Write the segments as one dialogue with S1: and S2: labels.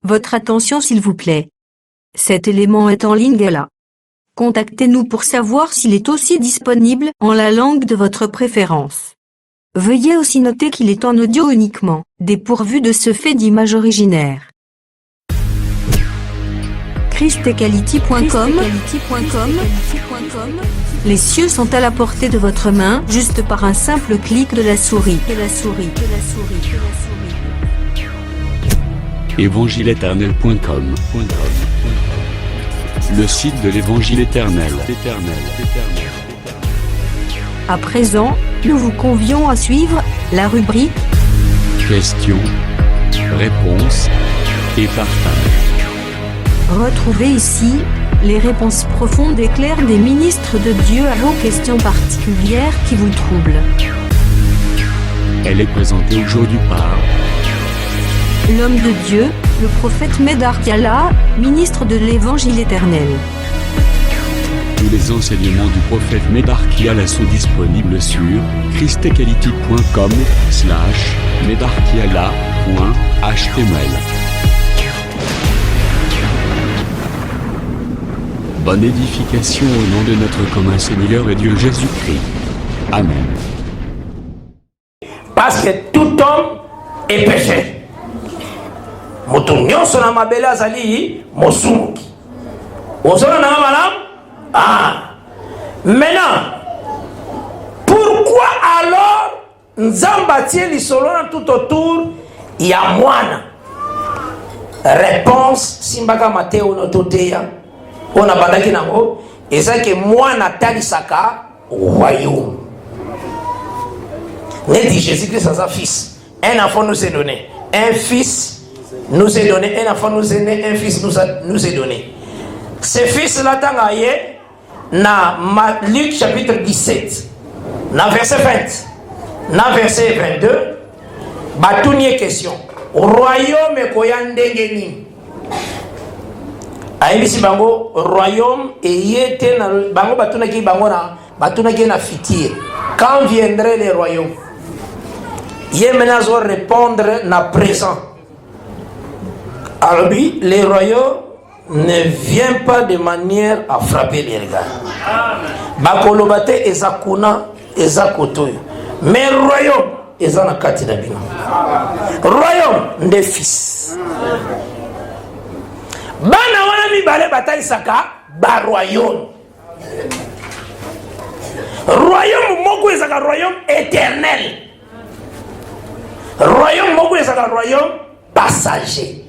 S1: Votre attention s'il vous plaît. Cet élément est en ligne là. Contactez-nous pour savoir s'il est aussi disponible en la langue de votre préférence. Veuillez aussi noter qu'il est en audio uniquement, dépourvu de ce fait d'image originaire. christequality.com. Les cieux sont à la portée de votre main, juste par un simple clic de la souris.
S2: Évangileéternel.com. Le site de l'Évangile éternel.
S1: À présent, nous vous convions à suivre la rubrique
S2: Questions, réponses et partage.
S1: Retrouvez ici les réponses profondes et claires des ministres de Dieu à vos questions particulières qui vous troublent.
S2: Elle est présentée aujourd'hui par
S1: L'homme de Dieu, le prophète Médard Kiala, ministre de l'Évangile éternel.
S2: Tous les enseignements du prophète Médard Kiala sont disponibles sur christequality.com/medarkiala.html. Bonne édification au nom de notre commun Seigneur et Dieu Jésus-Christ. Amen.
S3: Parce que tout homme est péché. Moto nyonso na mabele azali mosumuki. Ozona na malam? Ah. Maintenant, pourquoi alors Nzamba tie lisolo na tout autour ya mwana? Réponse simbaka Mateo nototeya. On a bandaki nango eza ke mwana talisaka royaume. Né dit Jésus-Christ à sa fils. Un enfant nous est donné. Un fils nous est donné. Un enfant nous est né. Un fils nous est donné. Ce fils-là, tangaye, na Luc chapitre 17, na verset 20, na verset 22, batounie question. Royaume koyandengeni. Aïbisi bango, royaume et yete na bango batunaki bango na batunaki na fitir. Quand viendrait les royaumes? Yémenas va répondre na présent. Alors oui, les royaumes ne viennent pas de manière à frapper les regards. Bakolobate ezakuna ezakotoyo. Mais royaume ezana kati na bino. Royaume des fils. Bana wana mibale batalisaka ba royaume. Royaume moko ezaka royaume éternel. Royaume moko ezaka royaume passager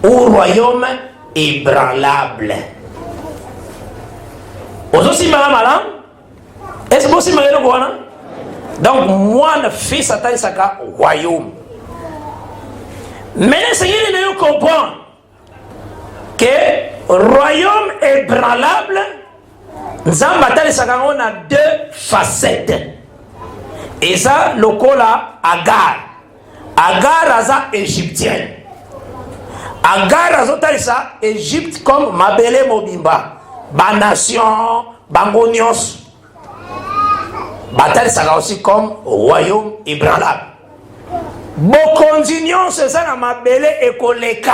S3: ou royaume ébranlable. Aussi malam, est-ce que vous avez donc moi le fils atteint saka royaume. Mais le Seigneur nous comprend que royaume ébranlable, Nzamba atteint saka on a deux facettes. Et ça le kola Agar. Agar aza égyptienne. Agar azotalisa Égypte comme mabele mobimba. Ba nation, bango nyos. Batalisa aussi comme royaume ébranlable. Bokonzi nyonso eza na mabele ekoleka.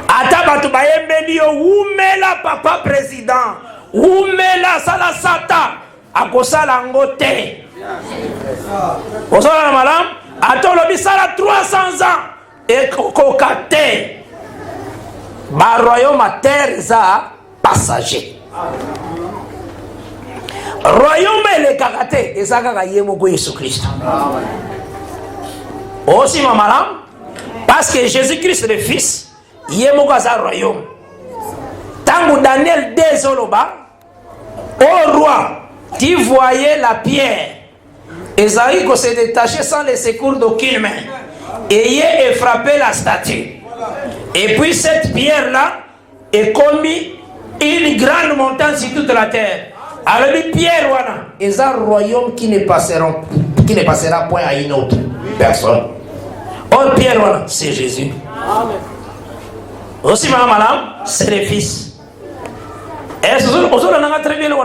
S3: Ata batu bayembeli yo umela papa président. Umela sala sata. Akosala ngo te. Osala na malam? Attends, le bisala 300 ans et kokate. Ba royaume à terre za passager. Royaume le kakate ezaka ka yemo ko Jésus Christ. Aussi mamalam parce que Jésus-Christ le fils yemo ko za royaume. Tangu Daniel 2 zoloba au roi, tu voyais la pierre Esaïe s'est détaché sans le secours d'aucune main. Ayez frappé la statue. Et puis cette pierre-là est commis une grande montagne sur toute la terre. Alors les pierres, voilà, et un royaume qui ne passera point à une autre personne. Or pierre, voilà, c'est Jésus. Aussi madame, c'est le fils. Et ce on a très bien le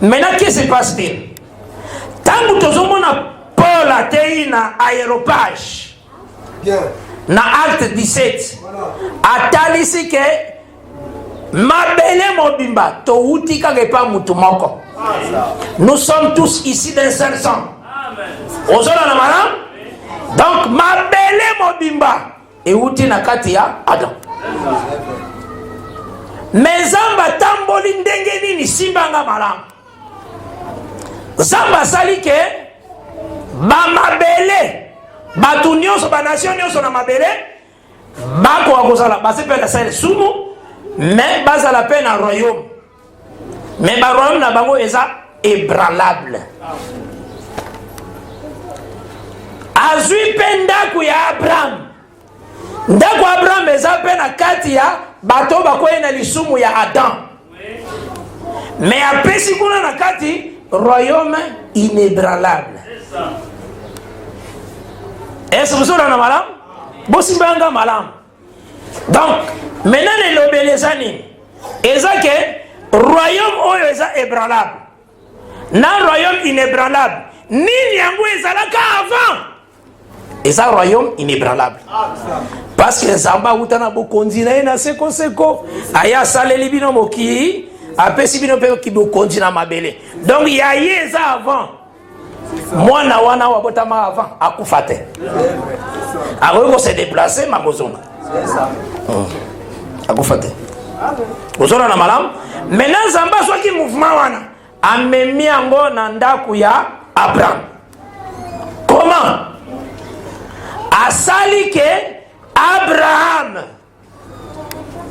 S3: maintenant, qu'est-ce qui se passe-t-il? Tant que tout le monde a Paul a été un aéropage. na acte 17 atalisi ke mabele mobimba touti kaka epa mutu moko. Nous sommes tous ici d'un seul sang. Ozona na malam. Donc mabele mobimba euti na kati ya Adam. Mais Zamba tamboli ndenge nini simbanga malam. Zamba sali ke ba mabele batu nyonso ba nation nyonso na mabele bako akozala basepela sale sumu mais bazala pe na royaume. Mais ba royaume na bango eza ébranlable. Azui pe ndaku ya Abraham. Ndaku Abraham eza pe na kati ya bato bakoye na lisumu ya Adam. Mais apesi kuna na kati royaume inébranlable. Est-ce que vous avez un malam? Bosimbanga malam. Donc, maintenant les lobelezani, eza que royaume oyo eza ébranlable. Na royaume inébranlable. Nini yango ezalaka avant? Eza royaume inébranlable. Parce que Zamba utana bokonzi na ina seko seko aya saleli bino moki apesi bino pe ki bokonzi na mabele. Donc ya yeza avant. Mwana wana wabotama avant akufate. Ako se déplacer makozonga. Akufate. Ozona na malam. Maintenant Zamba soki mouvement wana amemi yango na ndaku ya Abraham. Comment? Asali ke Abraham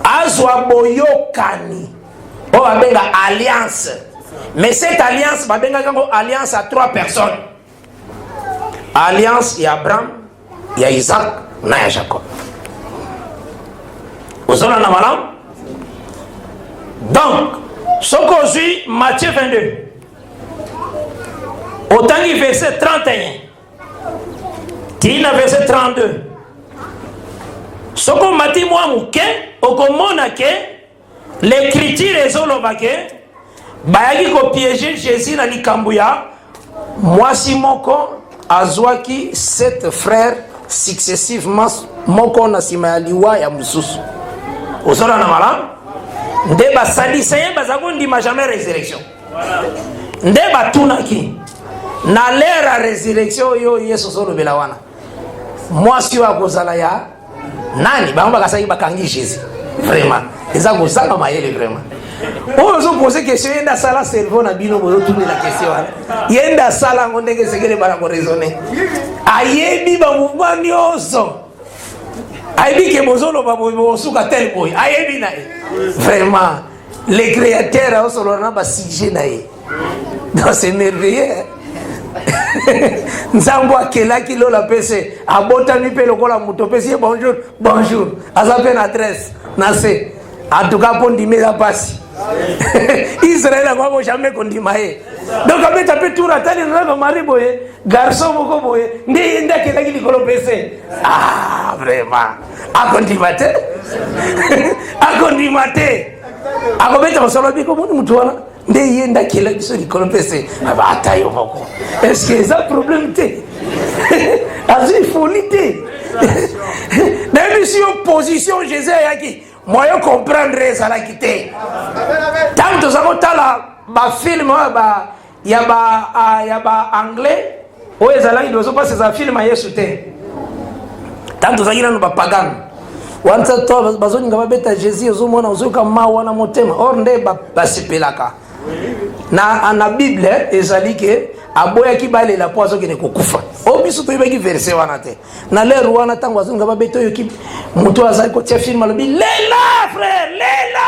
S3: azwa boyokani. On abenga alliance. Mais cette alliance, babenga kango alliance à 3 personnes. Alliance il y a Abraham, il y a Isaac, il y a Jacob. Vous avez un malam? Donc, ce qu'on suit, Matthieu 22. Autant que verset 31. Tina verset 32. Ce qu'on m'a dit moi, au commun que l'écriture est olobake. Bayaki ko piéger Jésus na likambuya mwasi moko azwaki 7 frères successivement moko na sima ya liwa ya mususu. Ozona na malam nde basalisa bazako ndima jamais résurrection. Nde batunaki na l'ère résurrection yo Yesu solo belawana. Mwasi wa kozala ya nani bamba kasaki bakangi Jésus. Vraiment. Eza kozala mayele vraiment. On se pose question yenda sala cerveau na bino bozo tourner la question. Yenda sala ngondenge sekele bana ko raisonner. Ayebi ba mouvement nyonso. Ayebi ke bozolo ba bosuka tel boy. Ayebi na vraiment les créateurs au solo na ba sujet na ye. Dans c'est merveilleux. Nzambo akela kilo la pese abotani pe lokola muto pese bonjour bonjour azape na adresse na se en tout cas pour ndime la passe. Israël n'a jamais condamné. Donc, quand tu as tout raté, mari boye, garçon moko boye, ndi nda kila kili kolopese. Ah, vraiment. A condimate. A condimate. A kobeta masolo biko moni mutuana. Ndi yenda kila kili kolopese. Aba atayo moko. Est-ce que ça problème té? Azu folie té. Même si opposition Jésus yaki. Moi, je comprends ça la quitter. Tant que nous avons ba film, il y a anglais, ou ils allaient nous passer ça film à Yesute. Tant que nous avons ba pagan. Wanta to bazoni ngaba beta Jésus ozomona ozoka mawana motema. Or nde ba sipelaka. Na Bible ezali ke aboya kibale la poazo kene kokufa. Obiso to yebaki verset wana te. Na lero wana tango azunga ba beto yo ki muto azali ko tia film alobi lela frère lela.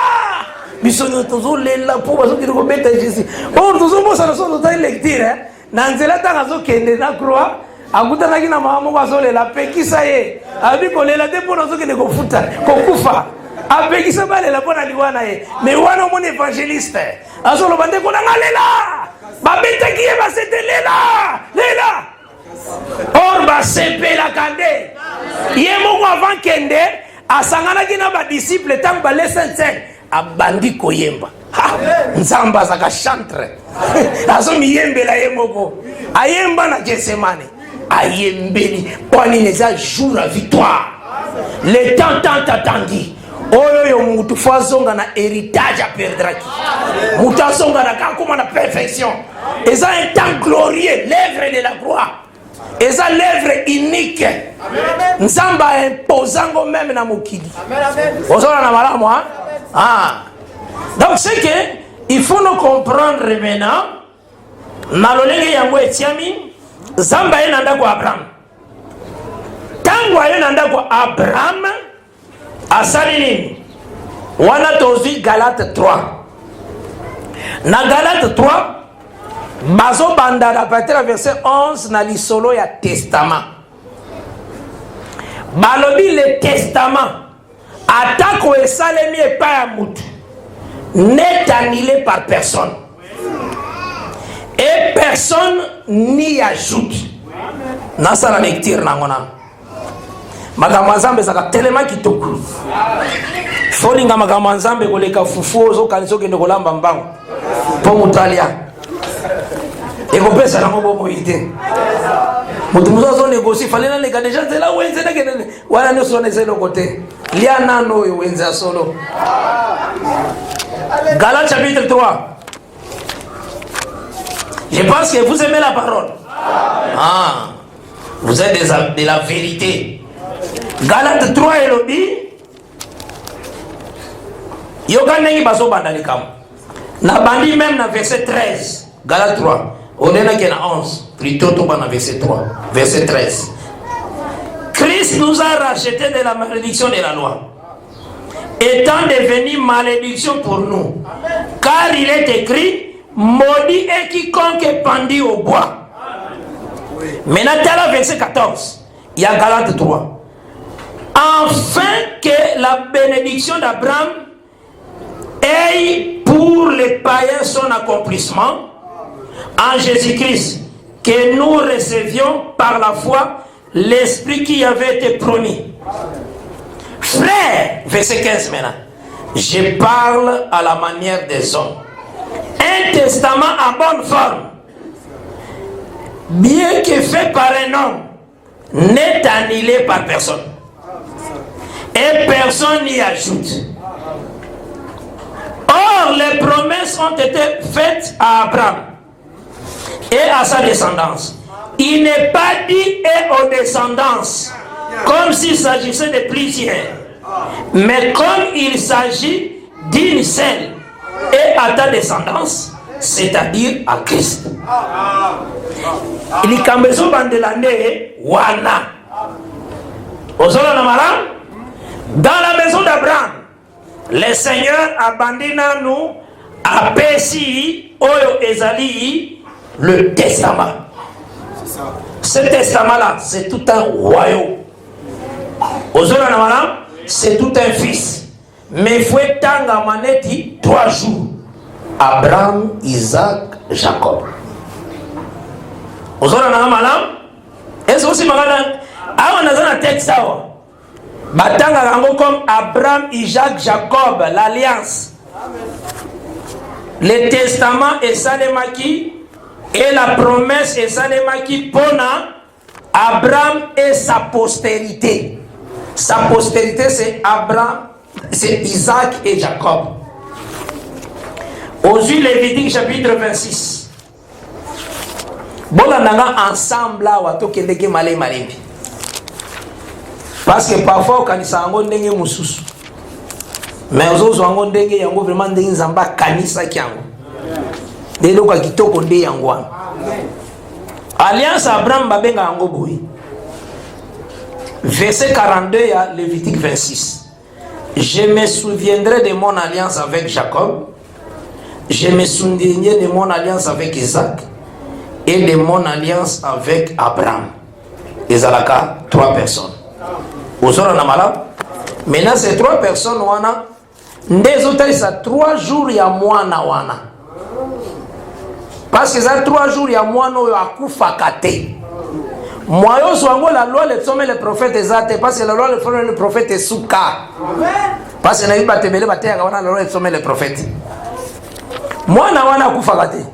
S3: Biso no tozo lela po bazo kene ko beta Jésus. Or tozo mo sana so to lecture na nzela tanga zo kende na croix akutanaki na mama moko azolela pekisa ye. Abi ko lela te po na zo kene ko futa ko kufa. Apekisa balela po na liwana ye. Mais wana mon évangéliste. Azolo bande ko na lela. Babete qui va se lela. Or ba sepe la kande. Yemo avant kende asangana kina ba disciple tam ba lessensen abandi koyemba. Nzamba zaka chantre. Azo miyembe la yemoko. Ayemba na Getsemane. Ayembeli poni neza jour la victoire. Le temps attendu. Oyo mutu fazonga na héritage à perdre. Mutu azonga na kakuma na perfection. Et ça un temps glorieux, l'œuvre de la croix. Et ça l'œuvre unique. Nzamba imposant même na mokili. Ozona na malamu hein? Ah. Donc c'est que il faut nous comprendre maintenant na lolenge yango etiami Zamba yenda kwa Abraham. Tango yenda kwa Abraham asali nini? Wana tozi Galate 3. Na Galate 3 bazo banda à partir du verset 11 na lisolo ya testament. Balobi le testament atako esalemi epa ya mutu n'est annulé par personne. Et personne n'y ajoute. Dans sa lecture, makambo nzambe saka tellement kitoko. Folinga makambo nzambe koleka fufu zo kanzo kende kolamba mbango. Po mutalia. Eko pesa na ngobo moite. Mutu muzo négocier fallait na leka déjà c'est là wenze na kende. Wana no sone zelo côté. Liana no yo wenze solo. Galates chapitre 3. Je pense que vous aimez la parole. Ah, vous êtes de la vérité. Galates 3 et l'obit. Yoganengi baso bandalikam. Na bandi même na verset 13. Galates 3. On est là qui est na 11. Plutôt tout dans verset 3. Verset 13. Christ nous a rachetés de la malédiction de la loi, étant devenu malédiction pour nous. Car il est écrit, maudit est quiconque est pendu au bois. Maintenant, dans le verset 14, il y a Galates 3. Afin que la bénédiction d'Abraham ait pour les païens son accomplissement en Jésus-Christ, que nous recevions par la foi l'esprit qui avait été promis. Frère, verset 15 maintenant. Je parle à la manière des hommes. Un testament en bonne forme, bien que fait par un homme, n'est annulé par personne. Et personne n'y ajoute. Or, les promesses ont été faites à Abraham et à sa descendance. Il n'est pas dit et aux descendances, comme s'il s'agissait de plusieurs, mais comme il s'agit d'une seule, et à ta descendance, c'est-à-dire à Christ. Il y a besoin de l'année wana. Dans la maison d'Abraham, le Seigneur a bandé nous à Pessi, Oyo Ezali, le testament. Ce testament-là, c'est tout un royaume. C'est tout un fils. Mais il faut être maneti 3 jours. Abraham, Isaac, Jacob. Est-ce aussi on a un texte comme Abraham, Isaac, Jacob, l'alliance. Le testament est Salemaki et la promesse est Salemaki pour Abraham et sa postérité. Sa postérité, c'est Abraham, c'est Isaac et Jacob. Aux huiles Lévitique chapitre 26. Bon, on a ensemble là, on a malé malé. Parce que parfois, quand ils ont des moussous, mais aux autres, on a des vraiment des zamba kanisa kiango. Des lois qui toko de yangwan. Alliance Abraham babenga yango boy. Verset 42 à Lévitique 26. Je me souviendrai de mon alliance avec Jacob. Je me souviendrai de mon alliance avec Isaac. Et de mon alliance avec Abraham. Les alaka, 3 personnes. Maintenant, ces 3 personnes, wana, des autres, ça 3 jours, il y a moana wana. Parce que ça 3 jours, il y a moana ou fakate. Moi, la loi, le prophète est parce que la loi, le prophète est souka. Parce que la loi, le prophète. Moi, na wana kufakate.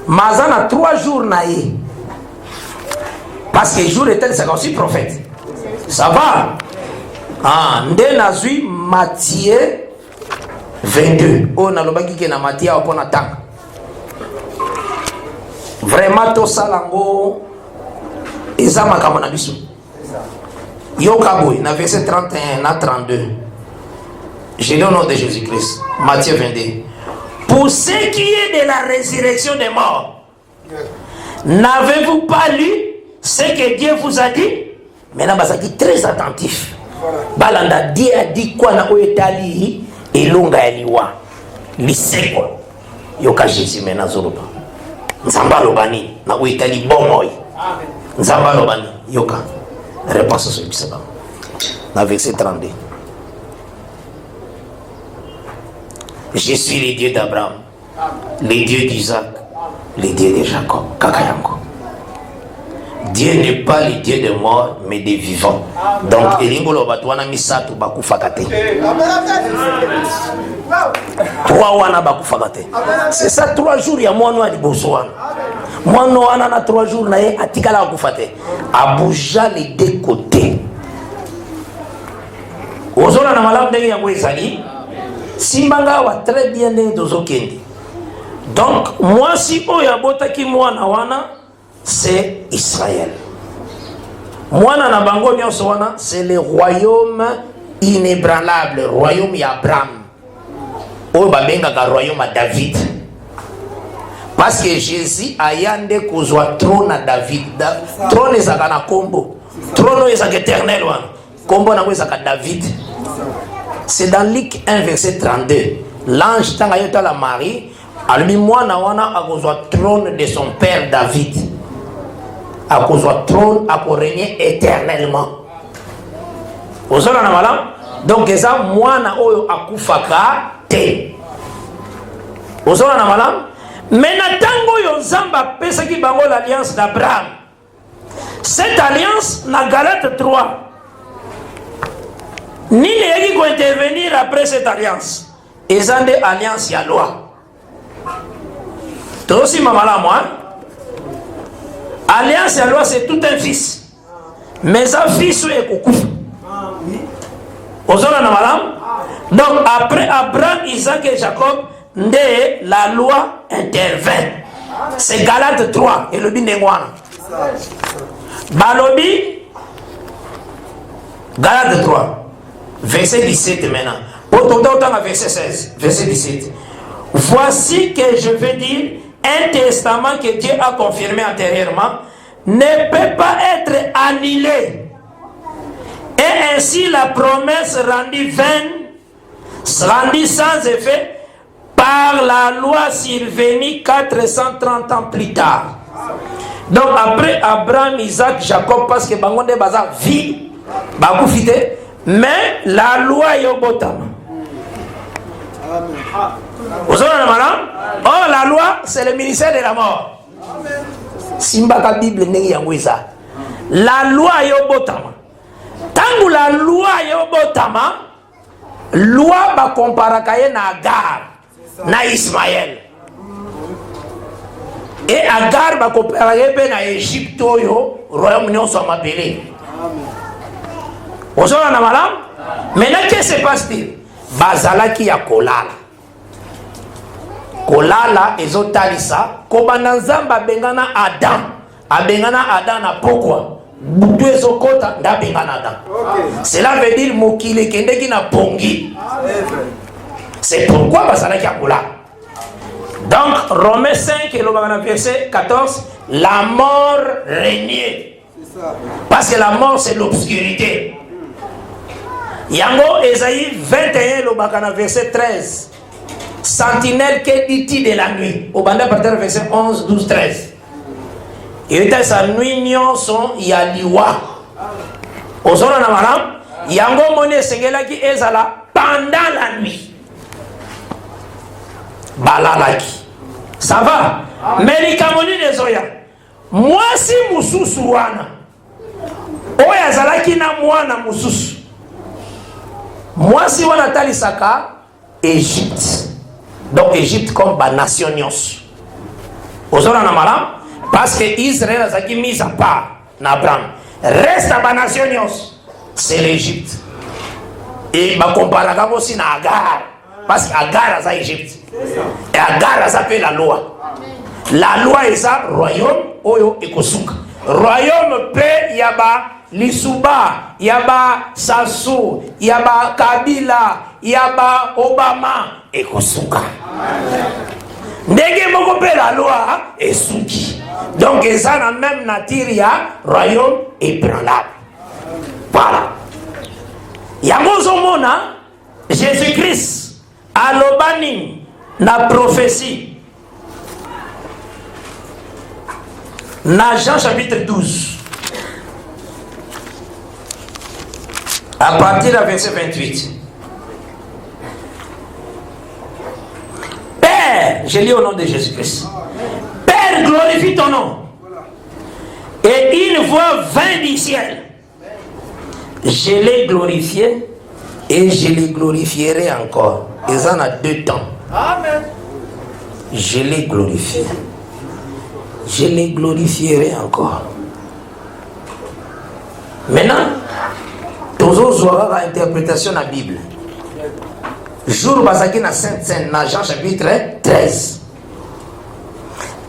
S3: Mazana 3 jours naïe. Parce que jour était c'est aussi prophète. Ça va. nde nazwi Matthieu 22 oyo nalobaki ke na Matthieu awa mpona tanga vraiment tosala ngo eza makambo na biso yoka boye na verset 31 na 32 je lis au nom de Jésus-Christ. Matthieu 22. Pour ce qui est de la résurrection des morts, n'avez-vous pas lu ce que Dieu vous a dit? Maintenant, ça dit très attentif. Balanda Dieu a dit quoi na oetali et longa eliwa. Liseko. Yoka Jésus mena zoroba. Nzamba lobani na oetali bomoy. Nzamba lobani yoka. Réponse sur le na verset 32. Je suis le Dieu d'Abraham, le Dieu d'Isaac, le Dieu de Jacob. Kakayango. Dieu n'est pas le Dieu des morts, mais des vivants. Donc, elingolo batwana misatu bakufakate. Trois wana bakufakate. C'est ça 3 jours ya mwana ali bosoana. Mwana wana na 3 jours na ye atikala bakufate. Abuja les 2 côtés. Ozona na malamu ndenge yango ezali. Simbanga wa très bien ndenge tozokende. Donc moi si oyo abotaki mwana wana c'est Israël. Mwana na bango nyonso wana c'est le royaume inébranlable, royaume ya Abraham. Oyo babengaka royaume à David. Parce que Jésus ayande kozwa trône à David. Trône ezaka na kombo. Trône ezaka éternel wana. Kombo na ezaka David. C'est dans Luc 1 verset 32. L'ange tangayota la Marie, alumi mwana wana akozwa trône de son père David. Akozwa trône ako régner éternellement. Ozona na malam. Donc eza mwana oyo akufaka te. Ozona na malam. Mais na tango yo Nzamba pesaki bango l'alliance d'Abraham. Cette alliance na Galates 3. Ni ne qui intervenir après cette alliance. Ils ont des alliances à loi. Toi aussi, maman, moi. Alliance à loi, c'est tout un fils. Mais un fils est coucou. Donc, après Abraham, Isaac et Jacob, la loi intervient. C'est Galates 3 et le Binengwana. Balobi, Galates 3. Verset 17 maintenant. Autant verset 16. Verset 17. Voici que je veux dire, un testament que Dieu a confirmé antérieurement ne peut pas être annulé. Et ainsi la promesse rendue vaine, rendue sans effet par la loi survenue 430 ans plus tard. Donc après Abraham, Isaac, Jacob, parce que Bangonde Baza vit, Bakoufite. Mais la loi est au bottom. Oh, la loi, c'est le ministère de la mort. Simbaka Bible n'est yangouisa. La loi est au bottom. Tant que la loi est au bottom, loi va comparer na Agar, na Ismaël. Et Agar va comparer na Égypte, royaume union soit m'appelé. Aujourd'hui, on a malade. Maintenant, qu'est-ce qui se passe-t-il? Bazala qui a kolala. Kolala, ezotalisa. Kobana nzamba bengana Adam. Abengana Adam na pourquoi? Boutou ezokota, nda bengana Adam. Cela veut dire mokile kende ki na pongi. C'est pourquoi bazala qui a kolala. Donc, Romains 5, le verset 14, la mort régnait. Parce que la mort, c'est l'obscurité. Yango Esaïe 21, le bakana verset 13. Sentinelle que dit-il de la nuit. Au banda partir verset 11, 12, 13. Et était sa nuit nyonso ya liwa. Ozona na malam. Yango mone sengela ki ezala pendant la nuit. Balalaki. Ça va? Mais les kamoni des oya. Moi si mususu wana. Oya zalaki na mwana mususu. Moi si on a talisaka Égypte. Donc Égypte comme ba nation nyos. Ozona na malam parce que Israël a été mis à part na Abraham. Reste à ba nation nyos. C'est l'Égypte. Et ma comparaka aussi na Agar. Parce qu'Agar a ça Égypte. Et Agar a ça la loi. La loi est ça, royaume, oyo ekosuka. Royaume pe yaba Lisuba, yaba Sassou, yaba Kabila, yaba Obama ekosuka. Ndenge moko pe la loi esuki. Donc ça na même nature ya royaume ébranlable. Voilà. Yango zomona Jésus-Christ alobani na prophétie. Na Jean chapitre 12. À partir du verset 28. Père, je lis au nom de Jésus-Christ. Père, glorifie ton nom. Et une voix vint du ciel. Je l'ai glorifié et je le glorifierai encore. Et ça en a 2 temps. Amen. Je l'ai glorifié. Je les glorifierai encore. Maintenant, tous aura l'interprétation de la Bible. Jour basaki na Sainte Seine, na Jean chapitre 13.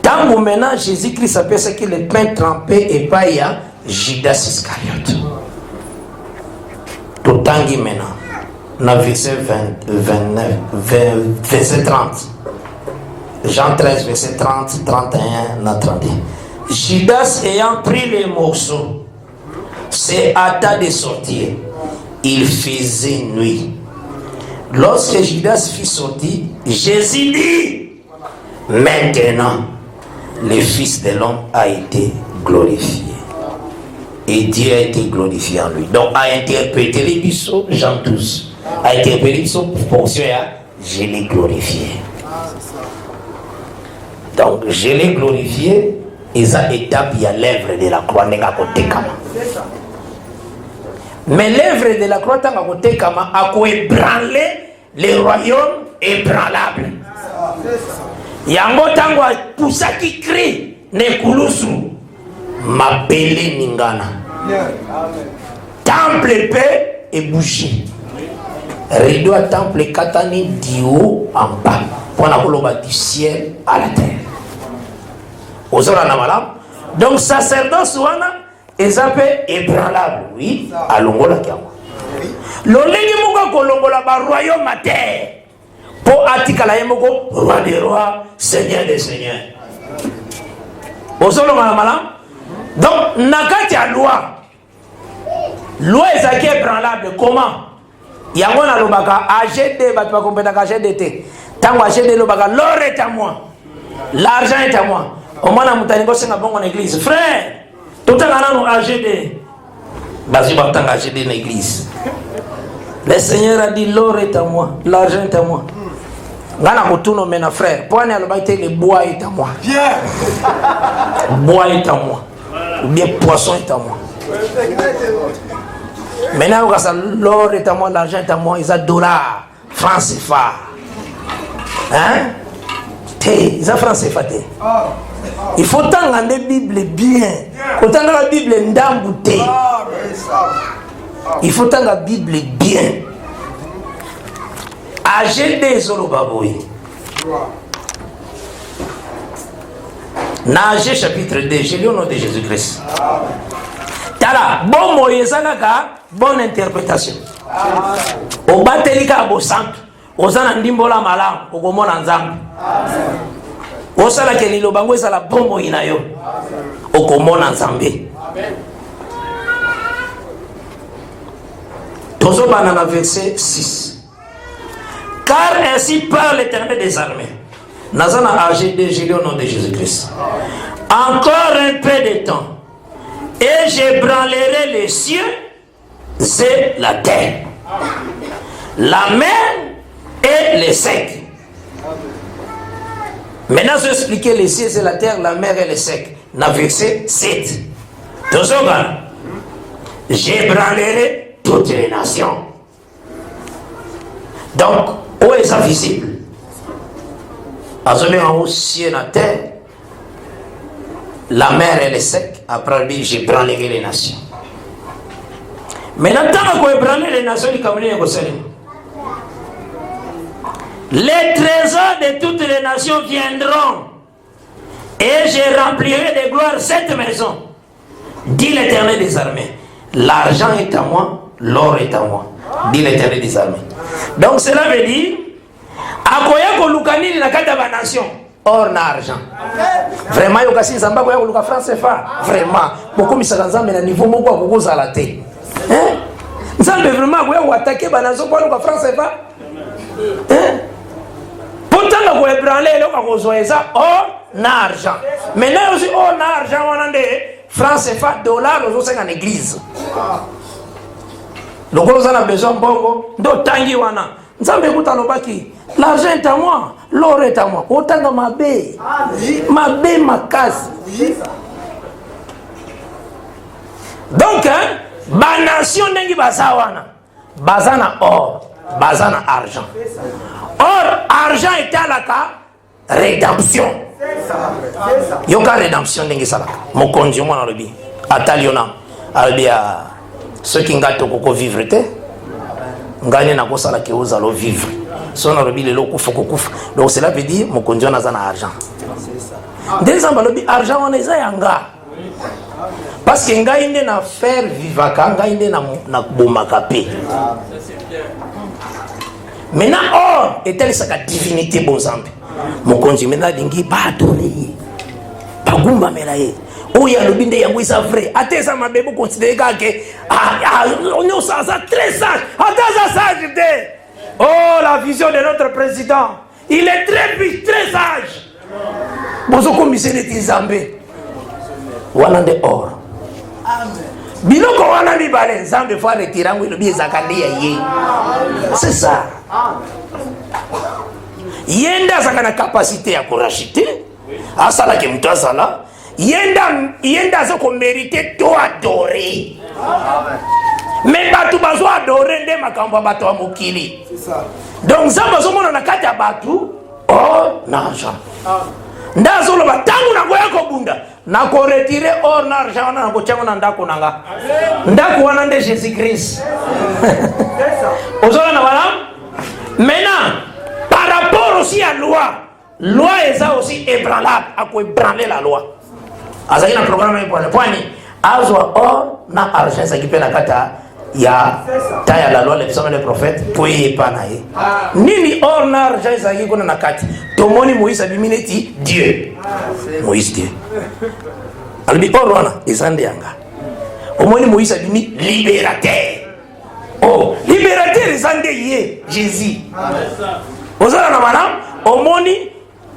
S3: Tant que maintenant Jésus-Christ appelle ce que le pain trempé et pas il y a Judas Iscariote. Tout tangi maintenant. Na verset 30. Jean 13, verset 30, 31, 31. Judas ayant pris les morceaux, s'est hâta de sortir. Il faisait nuit. Lorsque Judas fut sorti, Jésus dit, maintenant, le Fils de l'homme a été glorifié. Et Dieu a été glorifié en lui. Donc, a interprété les bisous, Jean 12. A interprété les bisous pour ce je l'ai glorifié. Donc, je l'ai glorifié, et ça étape, il y a l'œuvre de la croix, mais l'œuvre de la croix, a ébranlé les royaumes ébranlables. Yango tango poussa qui crie, ne kulusu, ma belle ningana. Temple paix et bougie. Rideau à temple katani du haut en bas. Pour la du ciel à la terre. Donc, sacerdoce, ils appellent ébranlable. Oui, à l'ongola kiawa. L'olengi mouka kolongola ba royaume à terre. Pour atikala yemoko, roi des rois, seigneur des seigneurs. Donc, nakati a loi. Loi est ébranlable. Comment? Yango na lobaka AGD, bat pas compétent AGDT. Tango AGD lobaka, l'or est à moi. L'argent est à moi. Au moins, on a bon en église. Frère, tout le monde a AGD. Vas-y, on a AGD dans l'église. Le Seigneur a dit l'or est à moi, l'argent est à moi. Gana kotuno mena frère. Pour aller le bois est à moi. Bois est à moi. Ou bien poisson est à moi. Maintenant, l'or est à moi, l'argent est à moi. Ils ont dollars, francs CFA. Hein? Ils ont francs CFA. Il faut tant la Bible bien. Autant la Bible ndambouté. Il faut tant la Bible bien. AGD Zolobaboui. Nagé chapitre 2, je lis au nom de Jésus-Christ. Tala, bon moyezanaka, bonne interprétation. Au batelika bo santo, ozana ndimbola malam, okomona nzambe. Osala ke lilo bango ezala bombo inayo. Okomona nzambe. Tozo banana verset 6. Car ainsi parle l'Éternel des armées. Nazana AGD, je lis au nom de Jésus-Christ. Encore un peu de temps. Et j'ébranlerai les cieux et la terre, la mer et les secs. Maintenant, je vais expliquer les cieux et la terre, la mer et les secs. Dans verset 7. J'ébranlerai toutes les nations. Donc, où est ça visible? En haut, cieux et la terre, la mer et les secs. Après lui, j'ébranlerai les nations. Maintenant, tant qu'on ébranle les nations du Cameroun, les trésors de toutes les nations viendront et je remplirai de gloire cette maison, dit l'Éternel des armées. L'argent est à moi, l'or est à moi, dit l'Éternel des armées. Donc cela veut dire, akoya ko lukanini na kata ba nation, or na argent. Vraiment yo kasi nzamba ko ya ko luka France CFA, vraiment beaucoup misaka nzambe na niveau moko ko kozala te. Hein? Nzambe vraiment ko ya ko attaquer ba nation ko luka France CFA. Hein? Pourtant ko ébranler le ko zoeza or na argent. Maintenant aussi or na argent wana nde France CFA dollar ozosenga en église. Donc on a besoin bongo ndo tangi wana. Nzambe kuta lobaki l'argent est à moi, l'or est à moi. Otanga mabe. Mabe makasi. Donc hein, ba nation ndengi bazawana. Bazana or, bazana argent. Or argent est à la rédemption. Yoka rédemption ndengi salaka. Mokonzi mwana lobi. Ataliona. Albia ceux qui ngato koko vivre te. Ngani na kosala ke ozalo vivre. Son lobi le loko foko kufa. Donc cela veut dire mokonzi na zana argent. Des ambalobi argent on eza yanga. Parce que ngai inde na faire vivaka, ngai inde na bomaka pe. Maintenant or est-elle sa divinité bozambe. Mokonzi mena dingi ba donner. Ba gumba melaye. Oya lobinde yango isa vrai. Ateza mabebo considérer que on est ça très sage. Ateza sage de. Oh la vision de notre président. Il est très sage. Bozo commissaire de Zambé. Wanande or. Biloko wana mibale Nzambe fa retirer ngo lobi ezakalia ye. C'est ça. Yenda zakana capacité ya ko racheter. Asala ke mtu asala. Yenda zo ko mériter to adorer. Mais batu bazo adorer nde makambo batu amokili. C'est ça. Donc Nzambe zo mona na kati ya batu or na argent. Ndazo lo batangu na goya ko bunda. Na ko retirer or na argent na ko chango na ndako nanga. Ndako wana nde Jésus Christ. C'est ça. Ozola na bala. Maintenant par rapport aussi à loi est ça aussi ébranlable, à quoi ébranler la loi. Azaki na programme pour le point azwa or na argent ça qui peut na kata ya taya la loi les psaumes les prophètes pour y panaye. Nini or na argent ça qui kona na kati. Tomoni Moïse abimineti Dieu. Moïse Dieu. Albi or wana ezande yanga. Omoni Moïse abimi libérateur. Oh, libérateur ezande yé Jésus. Ozala na madame omoni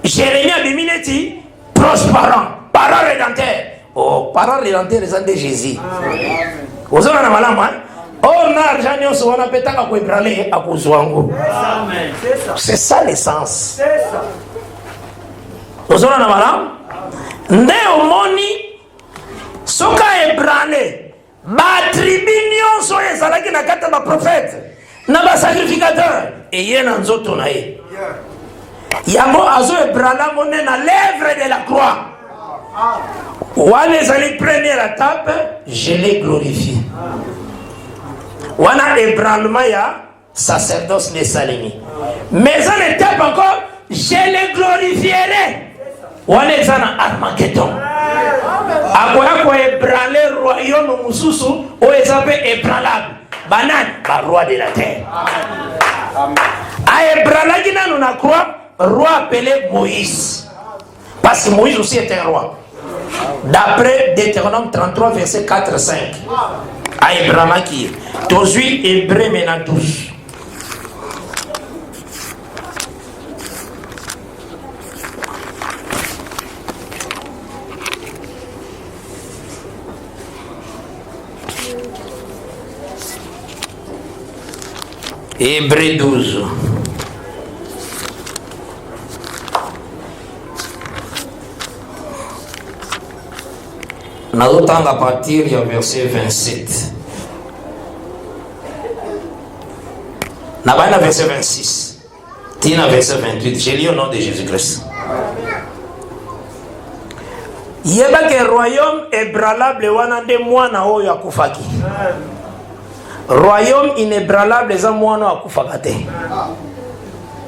S3: Jérémie abimineti prosperant. Parent rédempteur. Oh, parent rédempteur ezande Jésus. Ozala na madame hein. Or na argent nyonso wana petaka ko ebrale akuzwango. Amen. C'est ça l'essence. C'est ça. Ozala na madame nde omoni soka ebrane ba tribu nyonso ezalaki na kata ba prophète na ba sacrificateur et yena nzoto na ye. Yango azo ebrala mone na lèvre de la croix. Wana ezali première étape, je l'ai glorifié. Wana ébranlement ya sacerdoce de Salimi. Mais en étape encore, je les glorifierai. Wana ezana Armageddon. Akoya ko ébranler royaume mususu o ezape ébranlable. Banane, ba roi de la terre. Amen. A ébranlaki nanu na croix, roi appelé Moïse. Parce que Moïse aussi est un roi. D'après Deutéronome 33, verset 4-5. À Ébramaki. Tozui Hébreu maintenant 12. Hébreu 12. Nous allons à partir du verset 27. Nous allons au verset 26. Tina verset 28. J'ai lu au nom de Jésus-Christ. Yeba que royaume ébranlable wana nde mwana oyo akufaki. royaume inébranlable eza mwana akufaka te.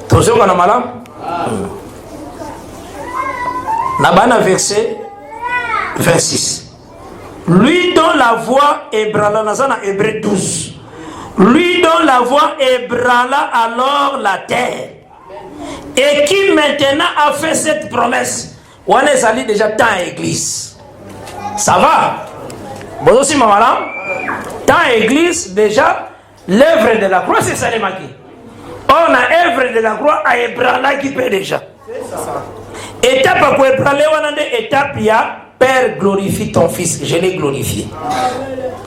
S3: Tozoka na malamu? Na bana verset 26. Lui dont la voix ébranla, dans Hébreux 12. Lui dont la voix ébranla alors la terre. Et qui maintenant a fait cette promesse. On est allé déjà tant à l'église. Ça va? Bon aussi, maman. Tant à l'église, déjà, l'œuvre de la croix, c'est ça les maquis. On a l'œuvre de la croix à ébranla qui peut déjà. Étape à quoi ébranler, on a des étapes, il y a Père, glorifie ton fils, je l'ai glorifié.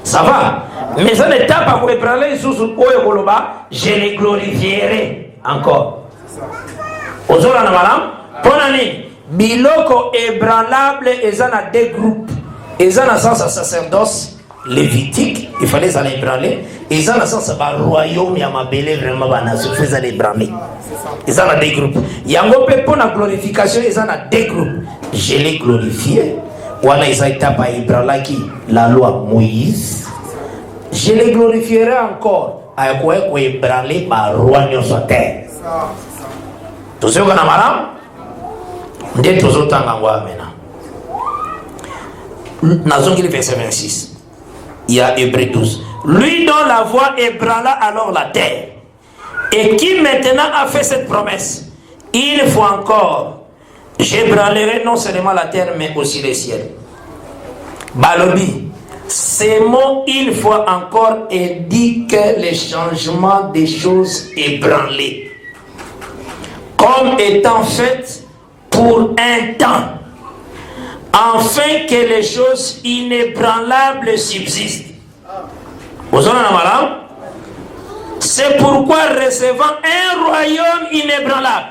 S3: Ça va? Mais ça étape à quoi ébranler, je les glorifierai encore. Aux autres, pour l'année, biloko ébranlable, ils en ont deux groupes. Ils en ont sens à sacerdoce lévitique, il fallait les ébranler. Ils en ont sens à royaume, il y a ma belle vraiment, il faut les ébranler. Ils en ont deux groupes. Il y a un peu pour la glorification, ils en ont deux groupes. Je l'ai glorifié. Voilà, ils ont étape à ébranler qui? La loi Moïse. Je les glorifierai encore. À quoi ébranler par roi sur terre. Tout ce qu'on a malade, dès tous autant qu'on voit maintenant. Nazon qui verset 26. Il y a Hébreux 12. Lui dont la voix ébranla alors la terre. Et qui maintenant a fait cette promesse. Une fois encore, j'ébranlerai non seulement la terre, mais aussi les ciels. Balobi, ces mots une fois encore indiquent les changements des choses ébranlées. Comme étant faites pour un temps, afin que les choses inébranlables subsistent. Vous en avez malade? C'est pourquoi recevant un royaume inébranlable,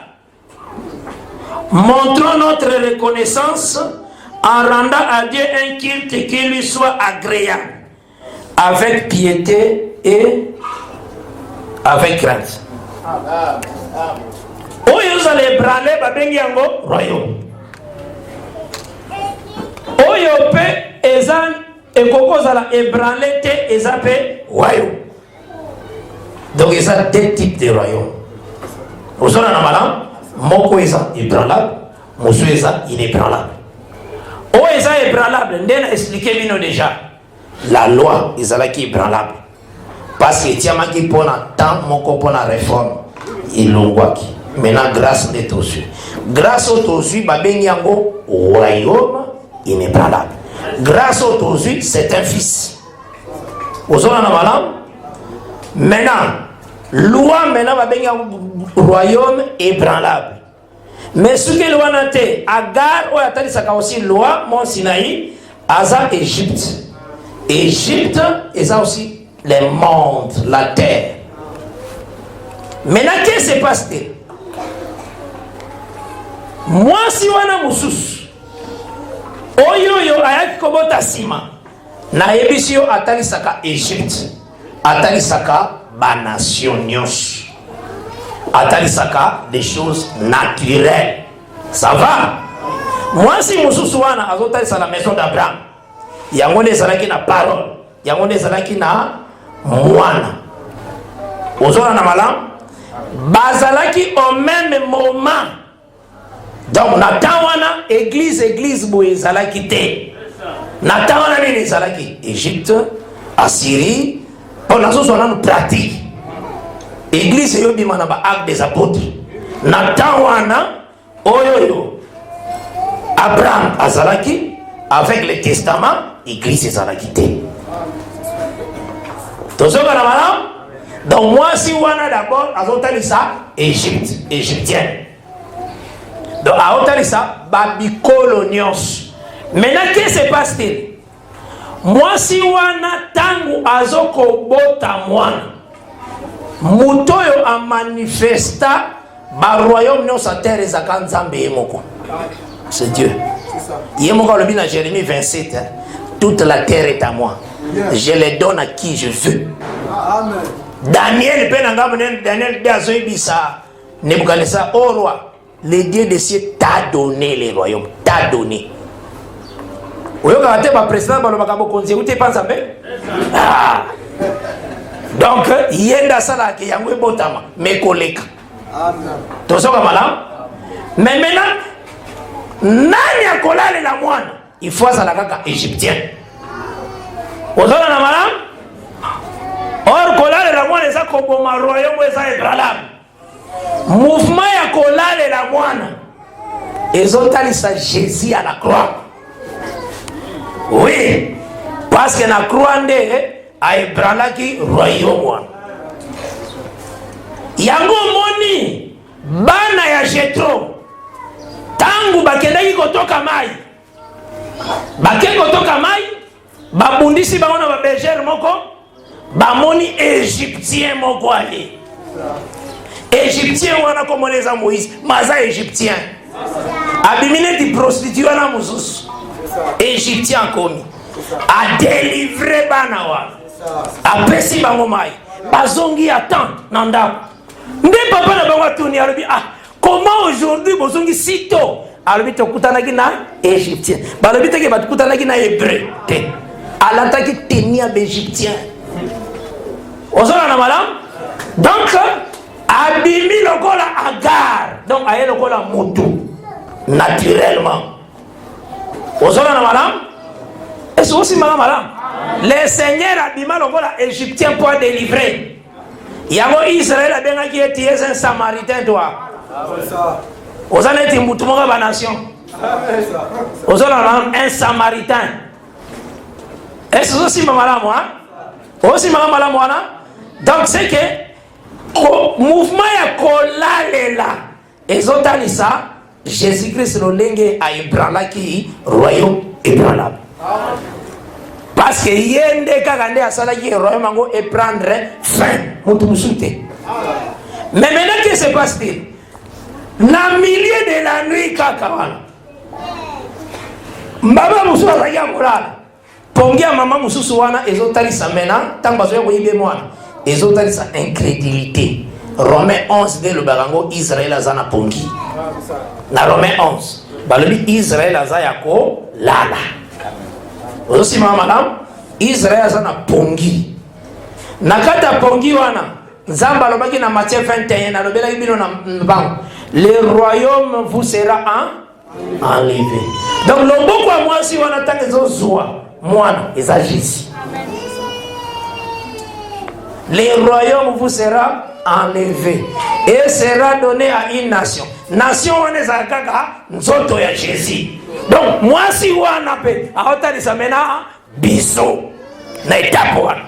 S3: montrons notre reconnaissance en rendant à Dieu un culte qui lui soit agréable, avec piété et avec crainte. Où vous allez ébranler, babengi yango royaume. Où vous pe ezan ekoko zala ébranler te ezape royaume. Donc il y a deux types de royaumes. Vous avez un malin, moko est ébranlable, monsieur est inébranlable. Oh, est ébranlable, on a expliqué déjà. La loi est ébranlable. Parce que tiens, qui pour un temps, moko pour la réforme, il l'ongoa qui. Maintenant, grâce à Tosu. Grâce au Tosu, babengi yango royaume inébranlable. Grâce au Tosu, c'est un fils. Vous avez un malin. Maintenant, loi maintenant va bien royaume ébranlable. Mais ce que loi n'a été, Agar ou attendez ça aussi loi mon Sinaï, Aza Égypte. Égypte et ça aussi les mondes, la terre. Maintenant qu'est-ce qui se passe-t-il? Moi si wana mususu, oyo ayaki kobota sima, na ebisio atali saka Égypte. Atalisaka banation nyos. Atalisaka des choses naturelles. Ça va? Moi si mususuana azotalisaka la maison d'Abraham. Yango nezalaki na parole. Yango nezalaki na mwana. Ozona na malam. Bazalaki au même moment. Donc natawana église boye zalaki te. Natawana nini zalaki? Égypte, Assyrie. On a une pratique. L'église est un acte des apôtres. Natawana, oyoyo. Abraham Azalaki, avec le testament, l'église est Azalaki. Donc, moi, si on a d'abord, Azotalisa, Égypte, égyptienne. Donc, Azotalisa, Babicolonios. Maintenant, qu'est-ce qui se passe-t-il? Moi si wana tangu azoko bota mwana mutoyo a manifesta ba royaume non sa terre ezaka nzambe yemoko. C'est Dieu. Yemoko le bina Jérémie 27 hein? Toute la terre est à moi. Je les donne à qui je veux. Amen. Daniel Daniel Dazoibisa Nebuchadnezzar au roi, le Dieu des cieux t'a donné les royaumes, t'a donné. Vous avez un président qui a dit que Donc yenda sala ke yango botama mais koleka. To soka malamu. Mais maintenant nani akolale la mwana il faut ça la kaka égyptien. Ozona na malamu. Or kolale la mwana eza koboma royaume eza ébranlable. Mouvement ya kolale la mwana ezotalisa Jésus à la croix. Oui, parce que na croix nde a ébranlaki royaume wana. Yango moni bana ya Jetro tangu bakendaki kotoka mai. Bakendaki kotoka mai, babundisi bango na ba berger moko, bamoni égyptien moko ali. Égyptien wana komoneza Moïse, maza égyptien. Abimine di prostituée na mususu. Égyptien komi. A délivré bana wana. A pesi bango mai. Bazongi attend nanda. Nde papa na bango tuni alobi comment aujourd'hui bozongi sito? Alobi tokutanaki na égyptien. Balobi teke batukutanaki na hébreu. Alataki tenia égyptien. Ozona na malam? Donc abimi lokola Agar. Donc aye lokola moto naturellement. Ozona na malam? Est-ce aussi malam? Le Seigneur abima lokola égyptien pour délivrer. Yango Israël a bien qui est un samaritain toi. Ozana eti mutu moka ba nation. Ozona na un samaritain. Est-ce aussi malam aussi malam wana? Donc c'est que mouvement ya kolalela ezotalisa Jésus-Christ lolenge a ébranlaki royaume ébranlable. Parce que yende kaka nde asalaki royaume ango et prendre fin mutu musute. Mais maintenant que se passe-t-il? Na milieu de la nuit kaka wana mbaba musu azaki akolala pongia mama mususu wana ezotalisa mena tango bazoya koyibe mwana ezotalisa incrédulité. Romains 11 de le barango Israël azana pongi. Na Romains 11 balobi Israël azaya ko lala. Aussi madame Israël azana pongi. Nakata pongi wana Nzamba lobaki na Matthieu 21 na lobela bino na bango. Le royaume vous sera enlevé. Donc loboko a moi si wana tango ezozwa mwana ezagisi. Le royaume vous sera enlevé et sera donné à une nation. Nation on est à kaka nzoto ya Jésus. Donc moi si wana pe aota disamena biso na étape wana.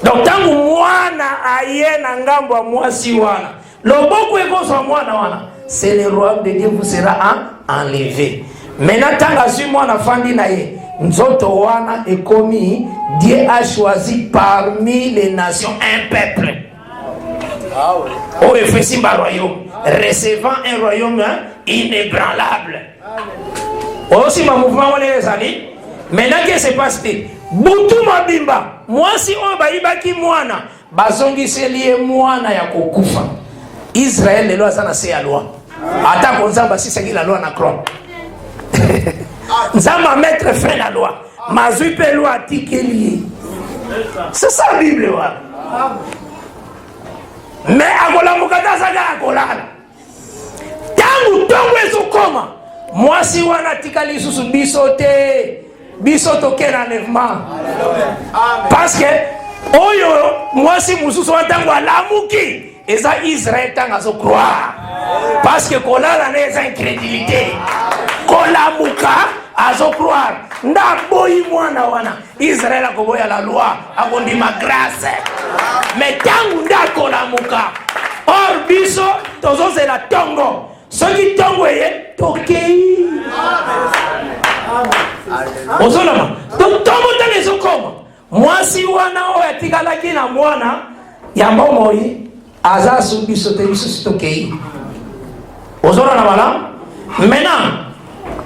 S3: Donc tangu mwana aye na ngambo moi si wana loboko ekozwa mwana wana c'est le royaume de Dieu vous sera enlevé. Maintenant tanga si mwana fandi na ye nzoto wana ekomi Dieu a choisi parmi les nations un peuple. Oh, effectivement, un royaume, recevant un royaume inébranlable. Aussi, ma mouvement, on est les amis. Maintenant, qu'est-ce qui se passe? Boutou Mabimba, moi, si on va y baki moana, bazongi se lié moana ya kokufa. Israël, les lois, ça n'a pas loi. Attends, qu'on s'en va si c'est la loi na croix. Nzamba mettre fin à la loi. Mazui pe loi tikeli. C'est ça la Bible. Mais akola mukata saka akolala. Tangu tongo ezokoma. Moi si wana tikali susu bisote. Bisoto kena enlèvement. Parce que oyo moi si mususu watango alamuki. Eza Israël tanga zo croire. Parce que kolala neza incrédulité. Kolamuka azo croire. Nda boyi mwana wana. Israël akoboya la loi. Akondi ma grâce. Mais tangu nda kolamuka. Or biso tozo c'est la tongo. Ce qui tongo est tokei. Ozolama. Donc tongo tanga zo koma. Moi si wana oya tikalaki na mwana ya mbomoi aza su biso te biso tokei. Ozolana mala. Maintenant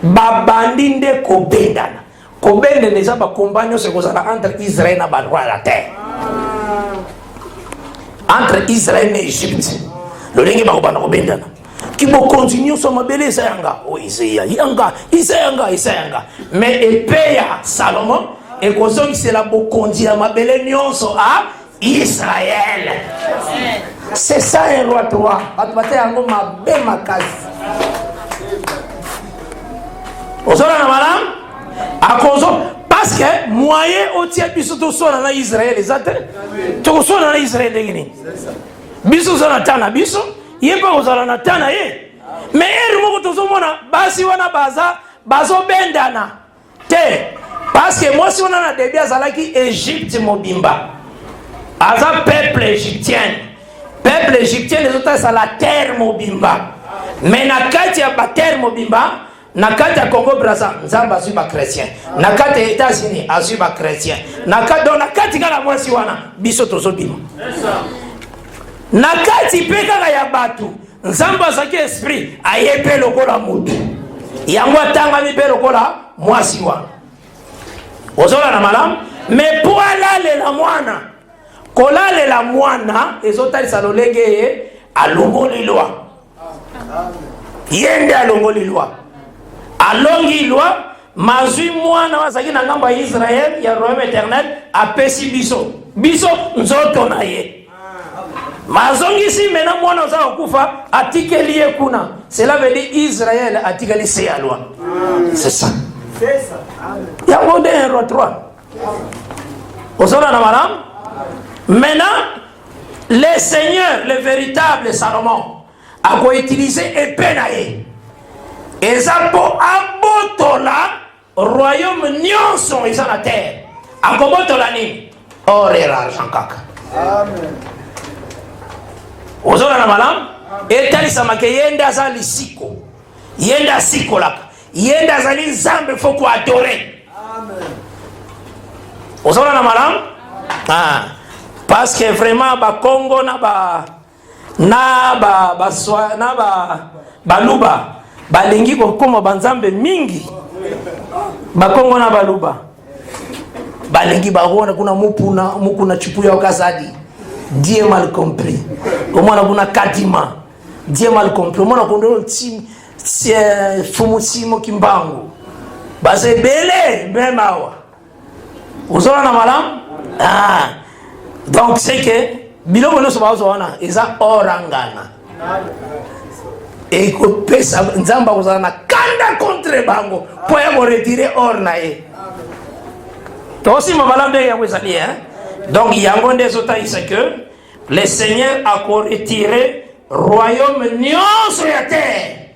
S3: babandi nde kobendana. Kobende neza ba compagnon se kozala entre Israël na ba roi la terre. Entre Israël et Égypte. Le lingi ba kobanda kobendana. Ki bo continue so mabele sayanga. O Isaïa yanga, Isaïa. Mais épée ya Salomon et kozongi c'est la bo kondia mabele nyonso a Israël. C'est ça un roi 3. Parce que moyen au tiers biso to sona na Israël ezate to sona na Israël degini biso sona tana biso yemba ozala na tana ye mais eri moko to mona basi wana bazo bendana te parce que moi si on a début azalaki Égypte mobimba aza peuple égyptien les autres c'est la terre mobimba mais na kati ya ba terre mobimba na kati ya Congo Brazza nzamba azwi ba chrétien na kati ya États-Unis azwi ba chrétien na kati kala mwasi wana biso tozobima na kati pe kaka ya batu nzamba azaki esprit ayepe lokola mutu yango atanga mipe lokola mwasi wana ozola na malamu mais po alalela mwana kolalela mwana ezotalisa lolenge ye alongoli lwa yende alongoli lwa alongi loi mazwi mwana wazaki na ngamba ya Israël ya royaume éternel apesi biso nzoto na ye mazongi si mena mwana oza kufa atikeli ye kuna cela veut dire Israël atikeli se ya loi c'est ça yango nde un roi 3 ozola na malam maintenant le Seigneur le véritable Salomon a utilisé épée na ye eza po abotola royaume nyonso eza na terre akobotola nini or et l'argent kaka amen ozola na malamu etalisamaka yende aza lisiko yende asikolaka yende azali nzambe fo koadore ozola na malamu parce que vraiment bakongo baluba balingi kokoma banzambe mingi bakongo na baluba balingi bakona kuna mukuna chipu ya okazadi Dieu mal compris omona kuna kadima Dieu mal compris omona kondo fumusimo kimbangu base bele même awa ozola na malam donc c'est que biloko nyonso bazowana eza orangana et que pesa nzamba kozala na kanda contre bango po ya retire or na ye to aussi mabala nde yango ezali donc yango nde ezotalisa que le Seigneur a retiré royaume nyonso ya terre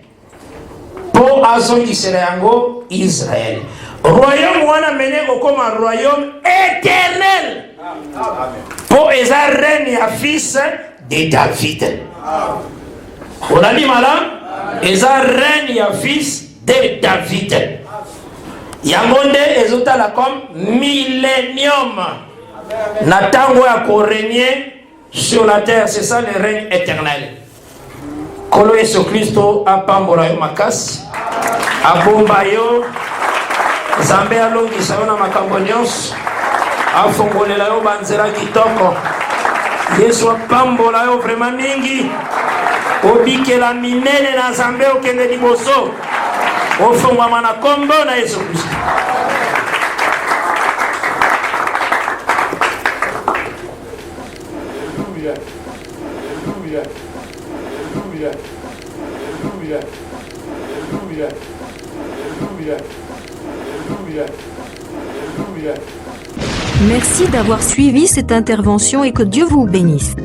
S3: po azongisela yango Israël royaume wana mene kokoma royaume éternel po eza reine ya fils de David on a dit madame eza reine ya fils de David yangonde ezotala comme millénium na tango ya korégner sur la terre c'est ça le règne éternel kolo Yesu Kristo apambola yo makasi abomba yo Nzambe alongisa yo na makambo nyonso afongolela yo banzela kitoko Yesu apambola yo vraiment mingi obikela minene na Nzambe okende liboso ofongwama na kombo na Yesu Kristo.
S1: Merci d'avoir suivi cette intervention et que Dieu vous bénisse.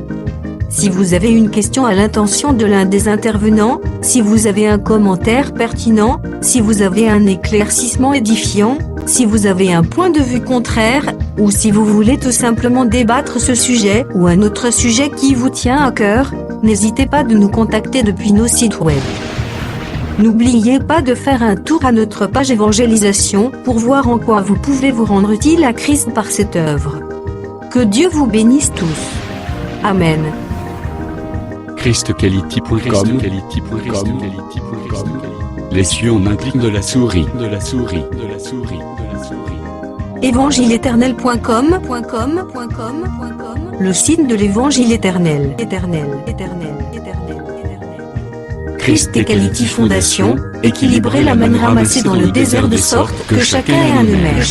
S1: Si vous avez une question à l'intention de l'un des intervenants, si vous avez un commentaire pertinent, si vous avez un éclaircissement édifiant, si vous avez un point de vue contraire, ou si vous voulez tout simplement débattre ce sujet ou un autre sujet qui vous tient à cœur, n'hésitez pas de nous contacter depuis nos sites web. N'oubliez pas de faire un tour à notre page évangélisation pour voir en quoi vous pouvez vous rendre utile à Christ par cette œuvre. Que Dieu vous bénisse tous. Amen.
S2: ChristQuality.com. Les cieux en un clic de la souris.
S1: Évangile-éternel.com, le site de l'évangile éternel. Christ et Quality Fondation, équilibrer la manne ramassée dans le désert de sorte que chacun ait un humain.